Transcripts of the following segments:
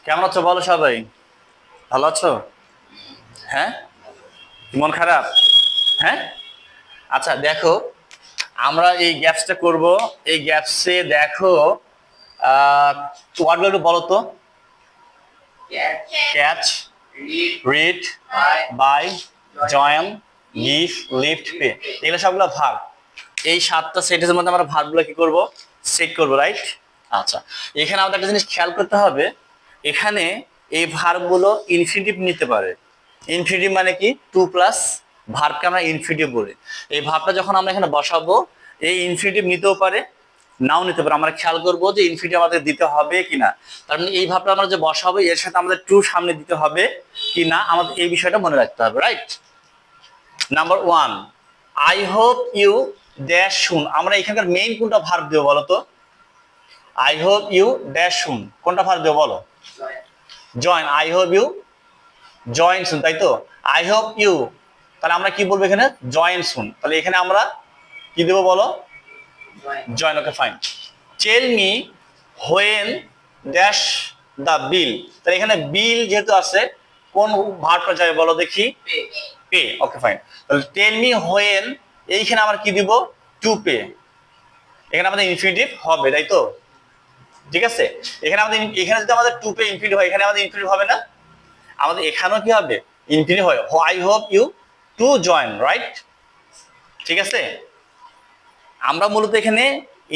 কেমন আছো বলো সবাই? ভালো আছো? হ্যাঁ, মন খারাপ? হ্যাঁ, আচ্ছা দেখো, আমরা এই গ্যাপসটা করব। এই গ্যাপসে দেখো, ওয়ার্ডগুলো একটু বলো তো। Catch, read, buy, join, give, lift, pay. এগুলো সবগুলো ভার্ব। এই 7টা সেন্টেন্সের মধ্যে আমরা ভার্বগুলো কি করব? সেট করব, রাইট? আচ্ছা, এখানে আমাদের একটা জিনিস খেয়াল করতে হবে। এখানে এই ভার্বগুলো ইনফিনিটিভ নিতে পারে। ইনফিনিটিভ মানে কি? টু প্লাস ভার্বকে আমরা ইনফিনিটিভ বলি। এই ভার্বটা যখন আমরা এখানে বসাবো, এই ইনফিনিটিভ নিতেও পারে, নাও নিতে পারে। আমরা খেয়াল করবো যে ইনফিনিটিভ আমাদের দিতে হবে কিনা। তার মানে এই ভাবটা আমরা যে বসাবো এর সাথে আমাদের টু সামনে দিতে হবে কি না, আমাদের এই বিষয়টা মনে রাখতে হবে, right? Number 1, I hope you dash soon. আমরা এখানকার মেইন কোনটা ভার্ব দেবো বলো তো? আই হোপ ইউ ড্যাশ শুন কোনটা ভার্ব দেবো বলো? Join. I hope you join soon, তাই তো? আই হোপ ইউ, তাহলে আমরা কি বলবো এখানে? জয়েন শুন। তাহলে এখানে আমরা কি দেবো বলো? Join. Okay, fine. Tell me when dash the bill. তাহলে এখানে বিল যেহেতু আছে, কোন ভার্বটা যাবে বলো দেখি? পে। ওকে, ফাইন। তাহলে টেল মি হোয়েন, এইখানে আমরা কি দিব? To pay. এখানে আমাদের ইনফিনিটিভ হবে, তাই তো? ঠিক আছে, এখানে আমাদের এখানে যদি আমাদের টু পে ইনফিনিটিভ হয়, এখানে আমাদের ইনফিনিটিভ হবে না? আমাদের এখানেও কি হবে? ইনফিনিটিভ হয়। I hope you to join, right? ঠিক আছে, আমরা মূলত এখানে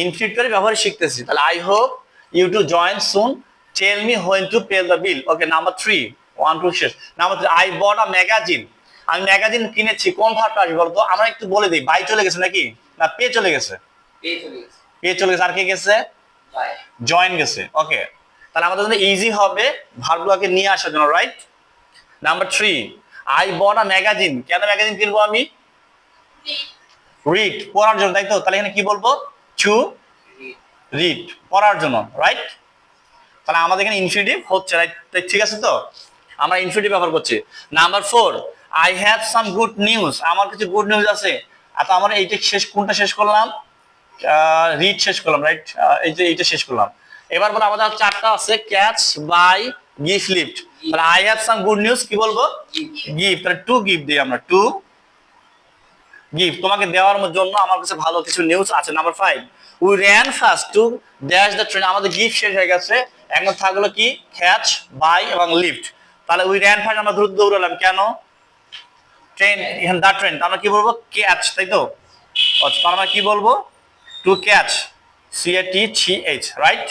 ইনফিনিটিভের ব্যবহার শিখতেছি। তাহলে I hope you to join soon, tell me when to pay the bill. Okay, number 3, 1 2 শেষ। Number 3, I bought a magazine. আমি ম্যাগাজিন কিনেছি, কোন ভার্বটা আসবে বলতো? আমরা একটু বলে দিই, বাই চলে গেছে নাকি না পে চলে গেছে? পে চলে গেছে। আর কে গেছে? জয়েন গেছে। ওকে, তাহলে আমাদের জন্য ইজি হবে ভার্বগুলোকে নিয়ে আসার জন্য, right? Number 3, I bought a magazine. কেন ম্যাগাজিন কিনবো আমি? রিড, পড়ার জন্য, তাই তো? তাহলে এখানে কি বলবো? টু রিড, পড়ার জন্য, রাইট? তাহলে আমাদের এখানে ইনফিনিটিভ হচ্ছে, রাইট? ঠিক আছে তো, আমরা ইনফিনিটিভ ব্যবহার করছি। Number 4, I have some good news. আমার কিছু গুড নিউজ আছে। আচ্ছা, আমরা এইটা শেষ, কোনটা শেষ করলাম? রিড শেষ করলাম, রাইট? এই যে এইটা শেষ করলাম। এবার বলো, আমাদের 4টা আছে, ক্যাচ, বাই, গিভ, লিফট। তাহলে I have some good news কি বলবো? গিভ। তাহলে টু গিভ দিই আমরা, টু গিভ, তোমাকে দেওয়ার জন্য আমার কাছে ভালো কিছু নিউজ আছে। Number 5, we ran fast to dash the train. আমাদের গিভ শেষ হয়ে গেছে, এখন থাকলো কি? ক্যাচ, বাই এবং লিফট। তাহলে উই র্যান ফাস্ট, আমরা দ্রুত দৌড়ালাম, কেন? ট্রেন, এখানে দ্য ট্রেন, আমরা কি বলবো? ক্যাচ, তাই তো? তাহলে আমরা কি বলবো? To catch, CATCH, right?